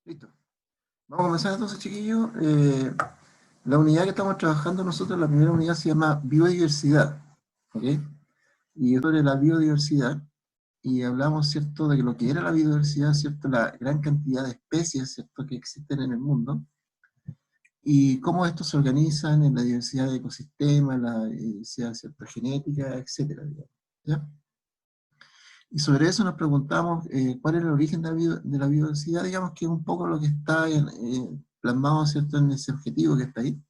Listo. Vamos a comenzar entonces, chiquillos. La unidad que estamos trabajando nosotros, la primera unidad se llama biodiversidad. ¿Ok? Y es sobre la biodiversidad. Y hablamos, ¿cierto?, de que lo que era la biodiversidad, ¿cierto?, la gran cantidad de especies, ¿cierto?, que existen en el mundo. Y cómo estos se organizan en la diversidad de ecosistemas, la diversidad, ¿cierto?, genética, etcétera, digamos, ¿ya? Y sobre eso nos preguntamos cuál es el origen de la biodiversidad, digamos que es un poco lo que está plasmado, ¿cierto?, en ese objetivo que está ahí,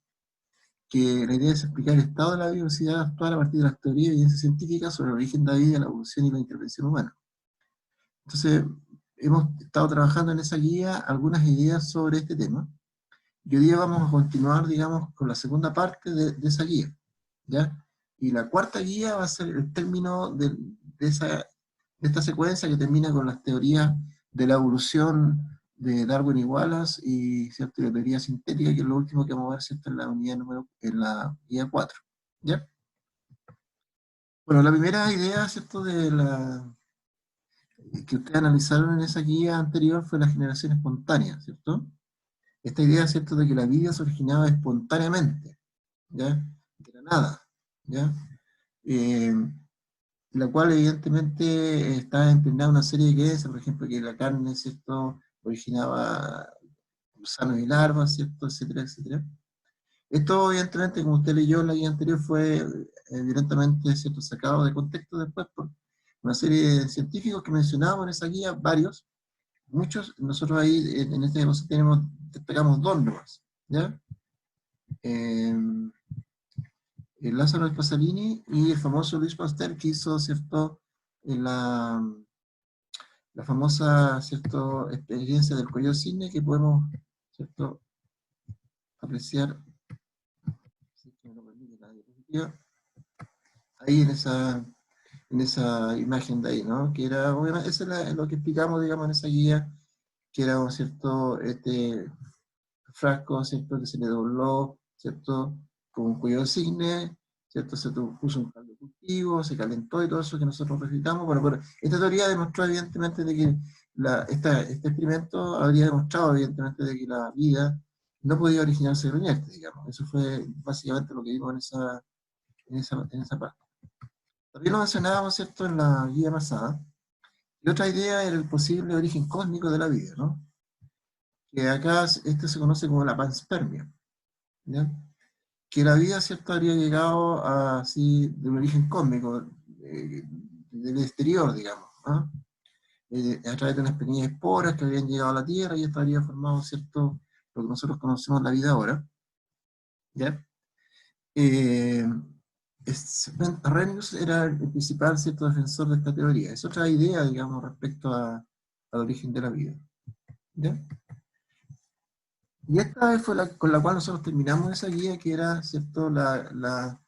que la idea es explicar el estado de la biodiversidad actual a partir de las teorías y evidencias científicas sobre el origen de la vida, la evolución y la intervención humana. Entonces, hemos estado trabajando en esa guía algunas ideas sobre este tema, y hoy día vamos a continuar, digamos, con la segunda parte de esa guía, ¿ya? Y la cuarta guía va a ser el término de esta secuencia que termina con las teorías de la evolución de Darwin y Wallace y, ¿cierto?, y la teoría sintética, que es lo último que vamos a ver, ¿cierto?, en la guía 4, ¿ya? Bueno, la primera idea, ¿cierto?, que ustedes analizaron en esa guía anterior fue la generación espontánea, ¿cierto? Esta idea, ¿cierto?, de que la vida se originaba espontáneamente, ¿ya? De la nada, ¿ya? Eh, la cual evidentemente está impregnada una serie de creencias, por ejemplo, que la carne, ¿cierto?, originaba gusanos y larvas, ¿cierto?, etcétera, etcétera. Esto, evidentemente, como usted leyó en la guía anterior, fue evidentemente, ¿cierto?, sacado de contexto después por una serie de científicos que mencionábamos en esa guía, varios, muchos. Nosotros ahí en este caso destacamos dos nomás, ¿ya? Eh, el Lázaro Pasolini y el famoso Luis Pasteur, que hizo, ¿cierto?, la famosa, ¿cierto?, experiencia del cuello cisne, que podemos, ¿cierto?, apreciar, si me lo permite la diapositiva, ahí en esa imagen de ahí, ¿no? Que era, obviamente, eso es lo que explicamos, digamos, en esa guía, que era, ¿cierto?, este frasco, ¿cierto?, que se le dobló, ¿cierto?, con un cuello de cisne, ¿cierto?, se puso un caldo de cultivo, se calentó y todo eso que nosotros recitamos. Bueno, pero esta teoría demostró evidentemente de que este experimento habría demostrado evidentemente de que la vida no podía originarse de inerte, digamos. Eso fue básicamente lo que vimos en esa parte. También lo mencionábamos, ¿cierto?, en la guía pasada. Y otra idea era el posible origen cósmico de la vida, ¿no? Que acá esto se conoce como la panspermia, ¿ya? Que la vida, ¿cierto?, habría llegado así de un origen cósmico, del exterior, digamos, ¿no? A través de unas pequeñas esporas que habían llegado a la Tierra, y esto habría formado, ¿cierto?, lo que nosotros conocemos la vida ahora, ¿ya? Eh, Arrhenius era el principal, ¿cierto?, defensor de esta teoría. Es otra idea, digamos, respecto al origen de la vida, ¿ya? Y esta fue con la cual nosotros terminamos esa guía, que era, ¿cierto?, la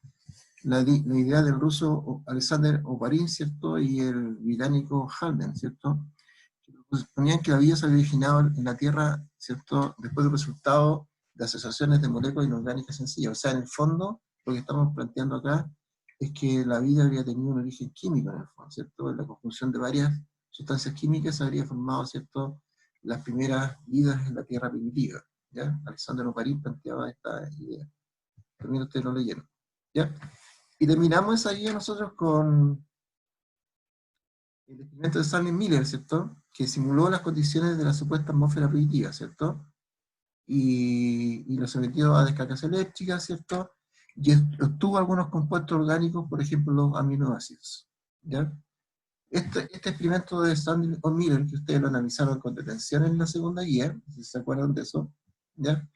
idea del ruso Alexander Oparin, ¿cierto?, y el británico Halden, ¿cierto?, que proponían que la vida se había originado en la Tierra, ¿cierto?, después del resultado de asociaciones de moléculas inorgánicas sencillas. O sea, en el fondo, lo que estamos planteando acá es que la vida habría tenido un origen químico, en el fondo, ¿cierto? En la conjunción de varias sustancias químicas se habría formado, ¿cierto?, las primeras vidas en la Tierra primitiva, ¿ya? Alexander Oparin planteaba esta idea. También ustedes lo leyeron, ¿ya? Y terminamos esa guía nosotros con el experimento de Stanley Miller, ¿cierto?, que simuló las condiciones de la supuesta atmósfera primitiva, ¿cierto?, y lo sometió a descargas eléctricas, ¿cierto?, y obtuvo algunos compuestos orgánicos, por ejemplo, los aminoácidos, ¿ya? Este experimento de Stanley Miller, que ustedes lo analizaron con detención en la segunda guía, si se acuerdan de eso, ¿ya?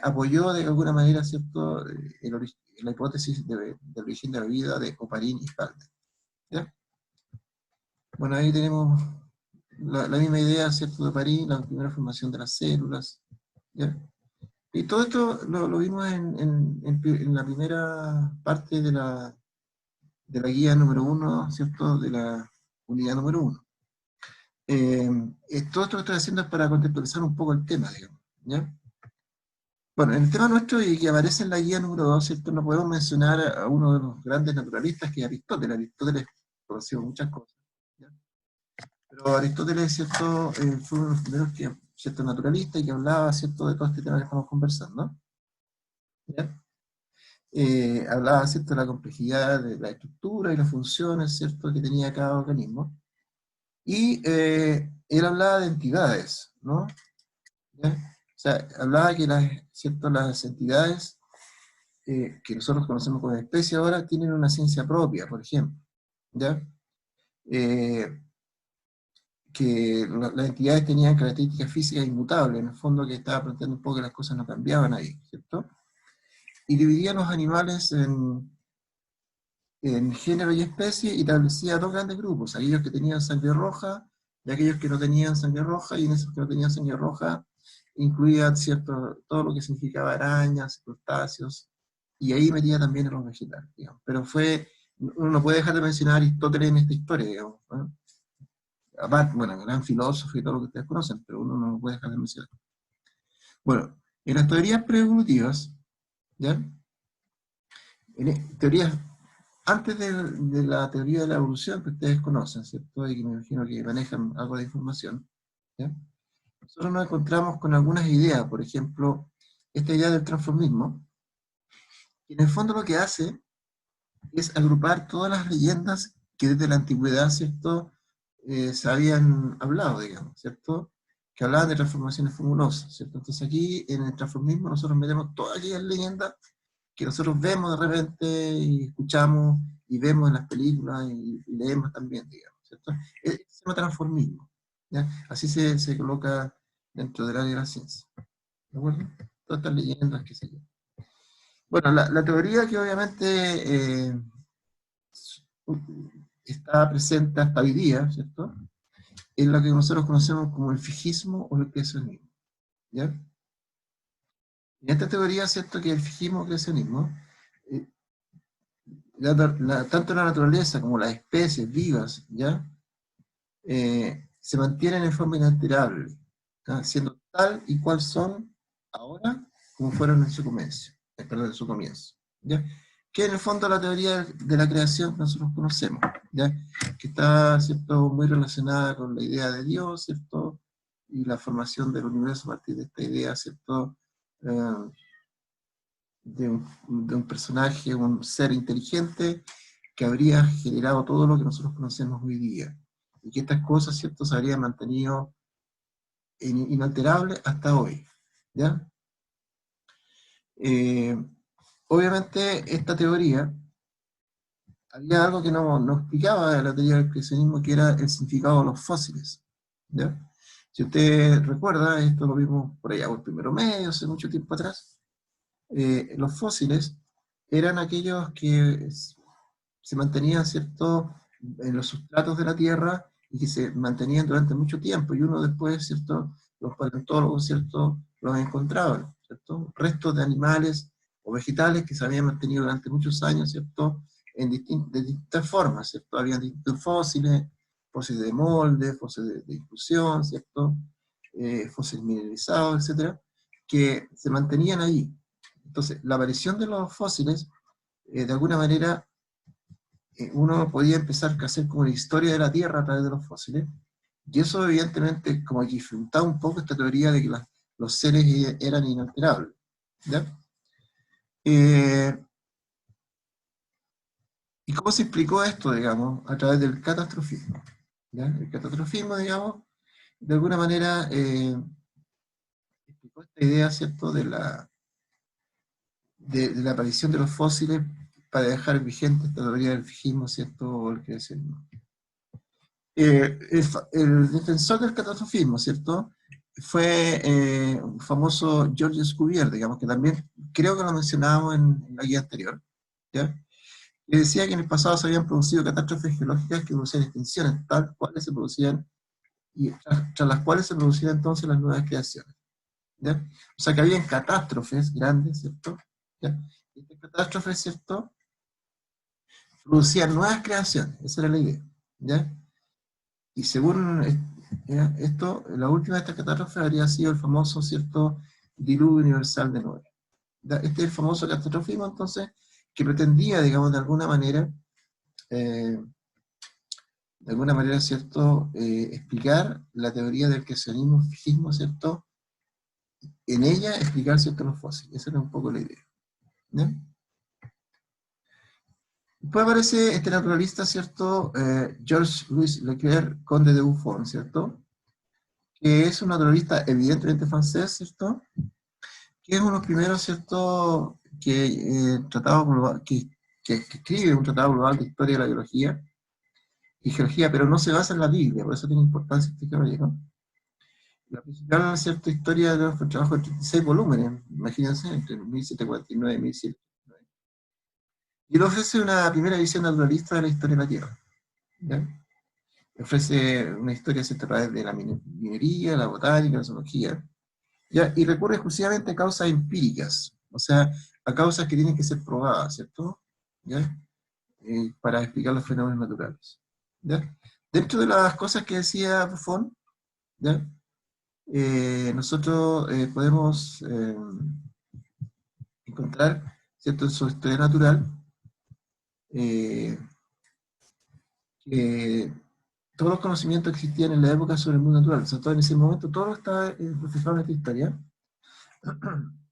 Apoyó de alguna manera, ¿cierto?, la hipótesis del origen de la vida de Oparin y Halden, ¿ya? Bueno, ahí tenemos la misma idea, ¿cierto?, de París, la primera formación de las células, ¿ya? Y todo esto lo vimos en la primera parte de la guía número 1, ¿cierto?, de la unidad número 1. Todo esto que estoy haciendo es para contextualizar un poco el tema, digamos, ¿ya? Bueno, en el tema nuestro, y que aparece en la guía número 2, ¿cierto?, no podemos mencionar a uno de los grandes naturalistas, que es Aristóteles. Aristóteles conoció muchas cosas, ¿ya? Pero Aristóteles, ¿cierto?, fue uno de los primeros que ¿cierto?, naturalista y que hablaba, ¿cierto?, de todo este tema que estamos conversando. ¿Ya? Hablaba, ¿cierto?, de la complejidad de la estructura y las funciones, ¿cierto?, que tenía cada organismo. Y él hablaba de entidades, ¿no? ¿Ya? O sea, hablaba que ¿cierto?, las entidades que nosotros conocemos como especie ahora tienen una ciencia propia, por ejemplo. ¿Ya? Eh, que las entidades tenían características físicas inmutables, en el fondo que estaba planteando un poco que las cosas no cambiaban ahí, ¿cierto? Y dividía los animales en género y especie y establecía dos grandes grupos, aquellos que tenían sangre roja y aquellos que no tenían sangre roja, y en esos que no tenían sangre roja incluía, ¿cierto?, todo lo que significaba arañas, crustáceos, y ahí metía también a los vegetales, digamos. Pero uno no puede dejar de mencionar a Aristóteles en esta historia, digamos, ¿no? Aparte, bueno, gran filósofo y todo lo que ustedes conocen, pero uno no puede dejar de mencionar. Bueno, en las teorías preevolutivas, ¿ya? Teorías antes de la teoría de la evolución que ustedes conocen, ¿cierto? Y que me imagino que manejan algo de información, ¿ya? Nosotros nos encontramos con algunas ideas, por ejemplo, esta idea del transformismo, que en el fondo lo que hace es agrupar todas las leyendas que desde la antigüedad, ¿cierto?, se habían hablado, digamos, ¿cierto?, que hablaban de transformaciones fabulosas, ¿cierto? Entonces aquí, en el transformismo, nosotros metemos todas aquellas leyendas que nosotros vemos de repente, y escuchamos, y vemos en las películas, y leemos también, digamos, ¿cierto? Se llama transformismo, ¿ya? Así se coloca dentro del área de la ciencia, ¿de acuerdo? Todas estas leyendas, qué sé yo. Bueno, la teoría que obviamente está presente hasta hoy día, ¿cierto?, es lo que nosotros conocemos como el fijismo o el creacionismo, ¿ya? En esta teoría, ¿cierto?, que el fijismo o creacionismo, eh, tanto la naturaleza como las especies vivas, ¿ya?, se mantienen en forma inalterable, ¿ya?, siendo tal y cual son ahora como fueron en su comienzo, perdón, en su comienzo, ¿ya? Que en el fondo la teoría de la creación que nosotros conocemos, ¿ya?, que está, ¿cierto?, muy relacionada con la idea de Dios, ¿cierto?, y la formación del universo a partir de esta idea, ¿cierto?, eh, de un personaje, un ser inteligente que habría generado todo lo que nosotros conocemos hoy día. Y que estas cosas, ¿cierto?, se habrían mantenido inalterables hasta hoy, ¿ya? Eh, Obviamente, esta teoría, había algo que no explicaba la teoría del creacionismo, que era el significado de los fósiles, ¿ya? Si usted recuerda, esto lo vimos por allá, por el primero medio, hace mucho tiempo atrás, los fósiles eran aquellos que se mantenían, ¿cierto?, en los sustratos de la Tierra y que se mantenían durante mucho tiempo, y uno después, ¿cierto?, los paleontólogos, ¿cierto?, los encontraban, ¿cierto?, restos de animales o vegetales que se habían mantenido durante muchos años, ¿cierto?, de distintas formas, ¿cierto? Habían distintos fósiles, fósiles de molde, fósiles de inclusión, ¿cierto?, fósiles mineralizados, etcétera, que se mantenían ahí. Entonces, la aparición de los fósiles, de alguna manera, uno podía empezar a hacer como la historia de la Tierra a través de los fósiles, y eso evidentemente como que disfrutaba un poco esta teoría de que los seres eran inalterables, ¿ya? ¿Y cómo se explicó esto, digamos? A través del catastrofismo, ¿ya? El catastrofismo, digamos, de alguna manera explicó esta idea, ¿cierto?, de la aparición de los fósiles para dejar vigente esta teoría del fijismo, ¿cierto?, o el creacionismo. El defensor del catastrofismo, ¿cierto?, fue un famoso Georges Cuvier, digamos, que también creo que lo mencionábamos en la guía anterior, ¿ya?, que decía que en el pasado se habían producido catástrofes geológicas que producían extinciones, tal cuales se producían, y tras las cuales se producían entonces las nuevas creaciones, ¿ya? O sea que habían catástrofes grandes, ¿cierto? ¿Ya? Y estas catástrofes, ¿cierto?, producían nuevas creaciones, esa era la idea, ¿ya? Y según esto, la última de estas catástrofes habría sido el famoso, ¿cierto?, diluvio universal de Noé. Este es el famoso catastrofismo, entonces, que pretendía, digamos, de alguna manera, de alguna manera, ¿cierto?, explicar la teoría del creacionismo fijismo, ¿cierto?, en ella explicar, ¿cierto?, los fósiles. Esa era un poco la idea, ¿ya? Después aparece este naturalista, ¿cierto?, Georges-Louis Leclerc, conde de Buffon, ¿cierto?, que es un naturalista evidentemente francés, ¿cierto?, que es uno de los primeros, ¿cierto?, que escribe un tratado global de historia de la biología y geología, pero no se basa en la Biblia, por eso tiene importancia este caballero. La principal, ¿cierto?, historia fue un trabajo de 36 volúmenes, imagínense, entre 1749 y 1749. Y él ofrece una primera visión naturalista de la historia de la Tierra, ¿ya? Ofrece una historia, ¿cierto?, a través de la minería, la botánica, la zoología, ¿ya? Y recurre exclusivamente a causas empíricas, o sea, a causas que tienen que ser probadas, ¿cierto?, ¿ya? Para explicar los fenómenos naturales, ¿ya? Dentro de las cosas que decía Buffon, ¿ya?, nosotros podemos encontrar, ¿cierto?, en su historia natural, que todos los conocimientos que existían en la época sobre el mundo natural, o sea, todo en ese momento, todo está reflejado en esta historia.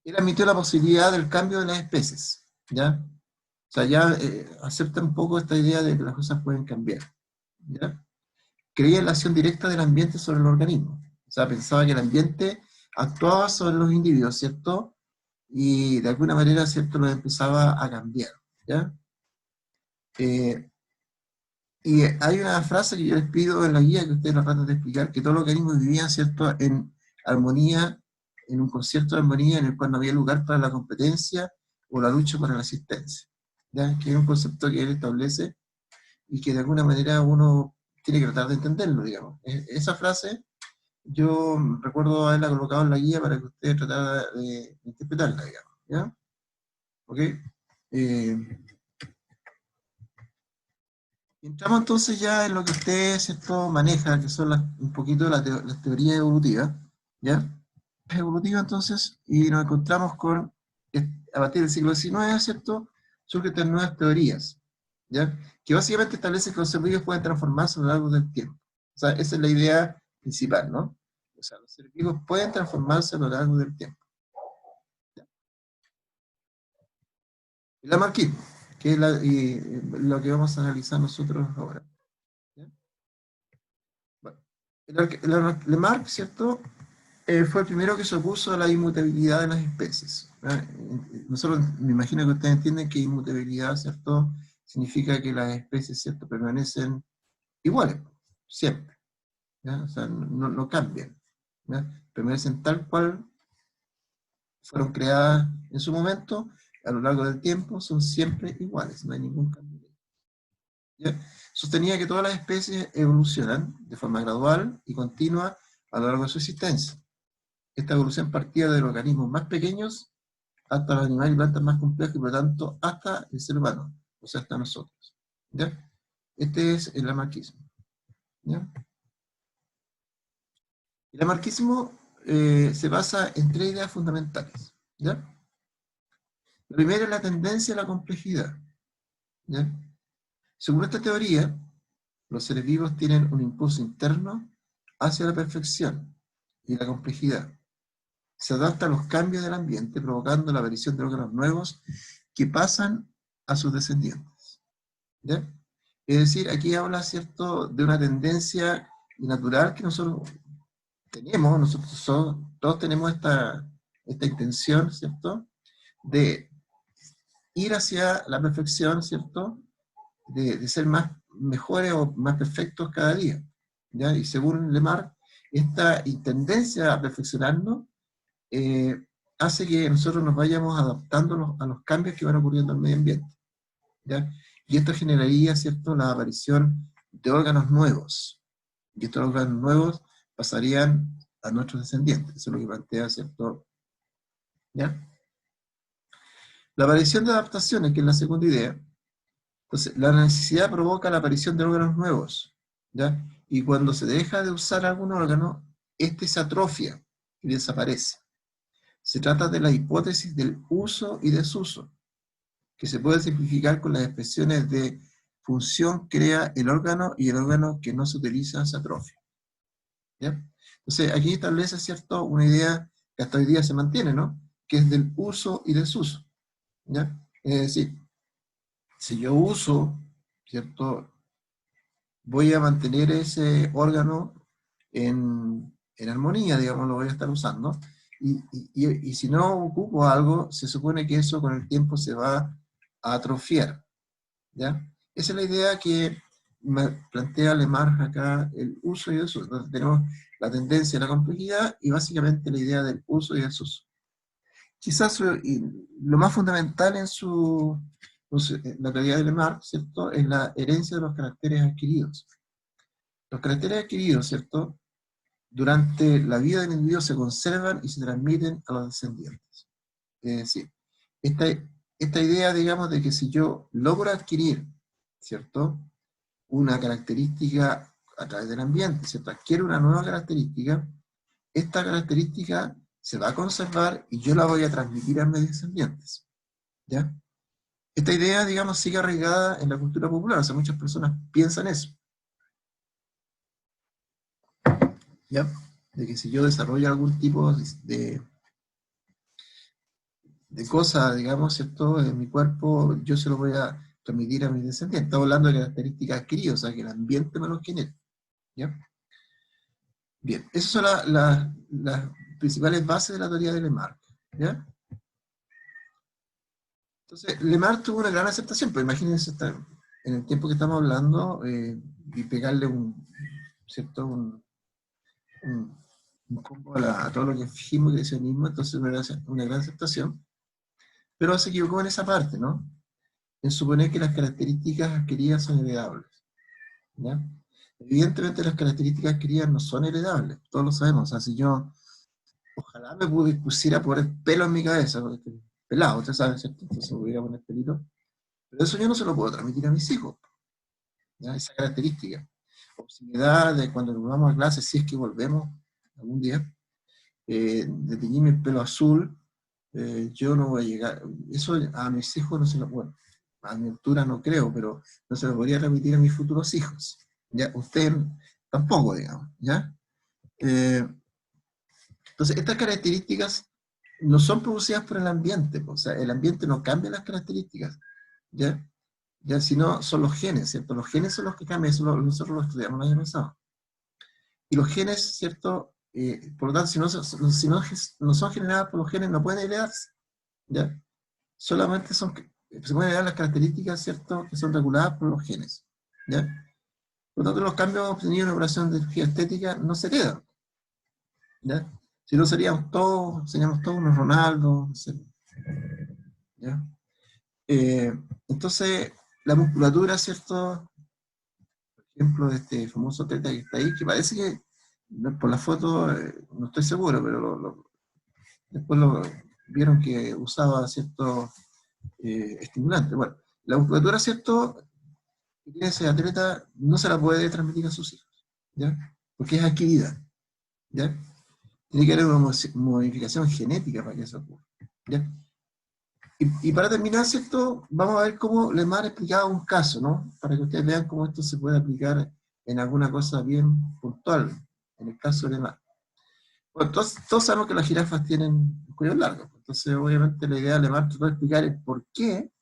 Él admitió la posibilidad del cambio de las especies, ¿ya? O sea, ya acepta un poco esta idea de que las cosas pueden cambiar, ¿ya? Creía en la acción directa del ambiente sobre el organismo. O sea, pensaba que el ambiente actuaba sobre los individuos, ¿cierto? Y de alguna manera, ¿cierto?, los empezaba a cambiar, ¿ya? Y hay una frase que yo les pido en la guía, que ustedes la tratan de explicar, que todos los organismos vivían, ¿cierto?, en armonía, en un concierto de armonía en el cual no había lugar para la competencia o la lucha para la existencia, ¿ya? Que es un concepto que él establece y que de alguna manera uno tiene que tratar de entenderlo, digamos. Esa frase yo recuerdo haberla colocado en la guía para que ustedes trataran de interpretarla, digamos, ¿ya? ¿Ok? Entramos entonces ya en lo que usted, ¿cierto?, maneja, que son un poquito las teorías evolutivas, ¿ya? Evolutiva entonces, y nos encontramos con, a partir del siglo XIX, ¿cierto?, surgen estas nuevas teorías, ¿ya?, que básicamente establecen que los seres vivos pueden transformarse a lo largo del tiempo. O sea, esa es la idea principal, ¿no? O sea, los seres vivos pueden transformarse a lo largo del tiempo. ¿Ya? El lamarquismo, que es lo que vamos a analizar nosotros ahora. ¿Ya? Bueno, Lamarck, ¿cierto?, fue el primero que se opuso a la inmutabilidad de las especies, ¿verdad? Nosotros, me imagino que ustedes entienden que inmutabilidad, ¿cierto?, significa que las especies, ¿cierto?, permanecen iguales, siempre, ¿ya? O sea, no cambian, ¿ya? Permanecen tal cual fueron creadas en su momento, a lo largo del tiempo, son siempre iguales, no hay ningún cambio, ¿ya? Sostenía que todas las especies evolucionan de forma gradual y continua a lo largo de su existencia. Esta evolución partía de los organismos más pequeños hasta los animales y plantas más complejos y por lo tanto hasta el ser humano, o sea, hasta nosotros, ¿ya? Este es el lamarquismo, ¿ya? El lamarquismo se basa en tres ideas fundamentales, ¿ya? La primera es la tendencia a la complejidad, ¿ya? Según esta teoría, los seres vivos tienen un impulso interno hacia la perfección y la complejidad. Se adapta a los cambios del ambiente, provocando la aparición de órganos nuevos que pasan a sus descendientes, ¿ya? Es decir, aquí habla, ¿cierto?, de una tendencia natural que nosotros tenemos, todos tenemos esta intención, ¿cierto?, de ir hacia la perfección, ¿cierto?, de ser mejores o más perfectos cada día, ¿ya? Y según Lamarck, esta tendencia a perfeccionarnos eh, hace que nosotros nos vayamos adaptando a los cambios que van ocurriendo en el medio ambiente, ¿ya? Y esto generaría, ¿cierto?, la aparición de órganos nuevos, y estos órganos nuevos pasarían a nuestros descendientes. Eso es lo que plantea, ¿cierto? ¿Ya? La aparición de adaptaciones, que es la segunda idea. Entonces, la necesidad provoca la aparición de órganos nuevos, ¿ya? Y cuando se deja de usar algún órgano, este se atrofia y desaparece. Se trata de la hipótesis del uso y desuso, que se puede simplificar con las expresiones de función crea el órgano y el órgano que no se utiliza se atrofia. ¿Ya? Entonces, aquí establece, ¿cierto?, una idea que hasta hoy día se mantiene, ¿no? Que es del uso y desuso. ¿Ya? Es decir, si yo uso, ¿cierto?, voy a mantener ese órgano en armonía, digamos, lo voy a estar usando, y si no ocupo algo, se supone que eso con el tiempo se va a atrofiar, ¿ya? Esa es la idea que me plantea Lemar acá, el uso y el desuso. Entonces tenemos la tendencia a la complejidad y básicamente la idea del uso y desuso. Quizás lo más fundamental en la teoría de Lemar, ¿cierto?, es la herencia de los caracteres adquiridos. Los caracteres adquiridos, ¿cierto?, durante la vida del individuo se conservan y se transmiten a los descendientes. Es decir, esta idea, digamos, de que si yo logro adquirir, ¿cierto?, una característica a través del ambiente, ¿cierto?, adquiero una nueva característica, esta característica se va a conservar y yo la voy a transmitir a mis descendientes, ¿ya? Esta idea, digamos, sigue arraigada en la cultura popular, o sea, muchas personas piensan eso, ¿ya? De que si yo desarrollo algún tipo de cosa, digamos, ¿cierto?, en mi cuerpo, yo se lo voy a transmitir a mis descendientes. Estamos hablando de características adquiridas, o sea, que el ambiente me los genera, ¿ya? Bien, esas son las principales bases de la teoría de Lamarck, ¿ya? Entonces, Lamarck tuvo una gran aceptación, pero imagínense estar en el tiempo que estamos hablando y pegarle ¿cierto?, un, un combo a todo lo que fijimos y creacionismo, entonces una gran aceptación, pero se equivocó en esa parte, ¿no? En suponer que las características adquiridas son heredables, ¿ya? Evidentemente las características adquiridas no son heredables, todos lo sabemos. O sea, si yo, ojalá me pusiera poner pelo en mi cabeza, porque estoy pelado, ustedes saben, ¿cierto? Entonces me voy a poner pelito, pero eso yo no se lo puedo transmitir a mis hijos, ¿ya? Esa característica. Posibilidad de cuando nos vamos a clase, si es que volvemos algún día, de teñirme el pelo azul, yo no voy a llegar, eso a mis hijos no se lo, bueno, a mi altura no creo, pero no se lo podría transmitir a mis futuros hijos, ¿ya? Usted tampoco, digamos, ¿ya? Entonces, estas características no son producidas por el ambiente, o sea, el ambiente no cambia las características, ¿ya? Ya, sino son los genes, ¿cierto? Los genes son los que cambian, eso nosotros lo estudiamos el año pasado. Y los genes, ¿cierto? Por lo tanto, si no son generadas por los genes, no pueden heredarse, ¿ya? Solamente se pueden heredar las características, ¿cierto?, que son reguladas por los genes, ¿ya? Por lo tanto, los cambios obtenidos en operación de energía estética no se heredan, ¿ya? Si no seríamos todos unos Ronaldo, no sé, ¿ya? Entonces, la musculatura, ¿cierto? Por ejemplo, de este famoso atleta que está ahí, que parece que, por la foto, no estoy seguro, pero después lo vieron que usaba ciertos estimulantes. Bueno, la musculatura, ¿cierto?, que tiene ese atleta no se la puede transmitir a sus hijos, ¿ya? Porque es adquirida, ¿ya? Tiene que haber una modificación genética para que eso ocurra, ¿ya? Y para terminar, ¿cierto?, vamos a ver cómo Lemar explicaba un caso, ¿no? Para que ustedes vean cómo esto se puede aplicar en alguna cosa bien puntual, en el caso de Lemar. Bueno, todos sabemos que las jirafas tienen cuello largo, entonces obviamente la idea de Lemar trató de explicar el por qué,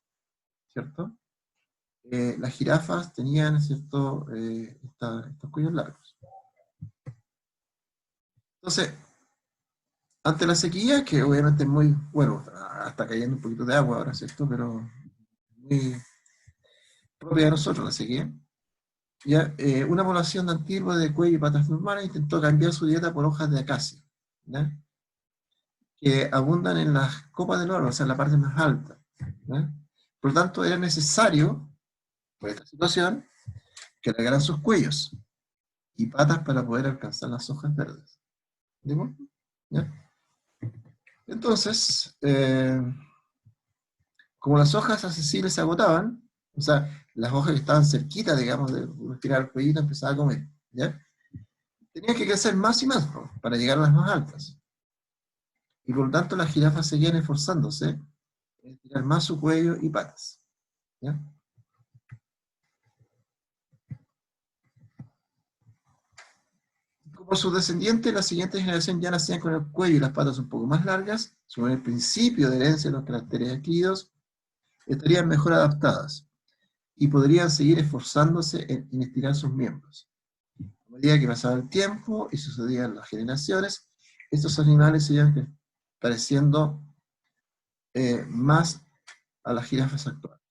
¿cierto?, las jirafas tenían, ¿cierto?, estos cuellos largos. Entonces, ante la sequía, que obviamente es muy, bueno, está cayendo un poquito de agua ahora, ¿cierto?, pero muy propia de nosotros la sequía, ya, una población de antílopes de cuello y patas normales intentó cambiar su dieta por hojas de acacia, ¿ya?, que abundan en las copas del árbol, o sea, en la parte más alta, ¿ya? Por lo tanto, era necesario, por esta situación, que alargaran sus cuellos y patas para poder alcanzar las hojas verdes. ¿De acuerdo? ¿Ya? Entonces, como las hojas accesibles se agotaban, o sea, las hojas que estaban cerquitas, digamos, de tirar el cuellito, empezaba a comer, ¿ya? Tenía que crecer más y más, ¿no?, para llegar a las más altas. Y por lo tanto las jirafas seguían esforzándose en tirar más su cuello y patas, ¿ya? Por sus descendientes, la siguiente generación ya nacían con el cuello y las patas un poco más largas, según el principio de herencia de los caracteres adquiridos, estarían mejor adaptadas y podrían seguir esforzándose en estirar sus miembros. A medida que pasaba el tiempo y sucedían las generaciones, estos animales se iban pareciendo más a las jirafas actuales.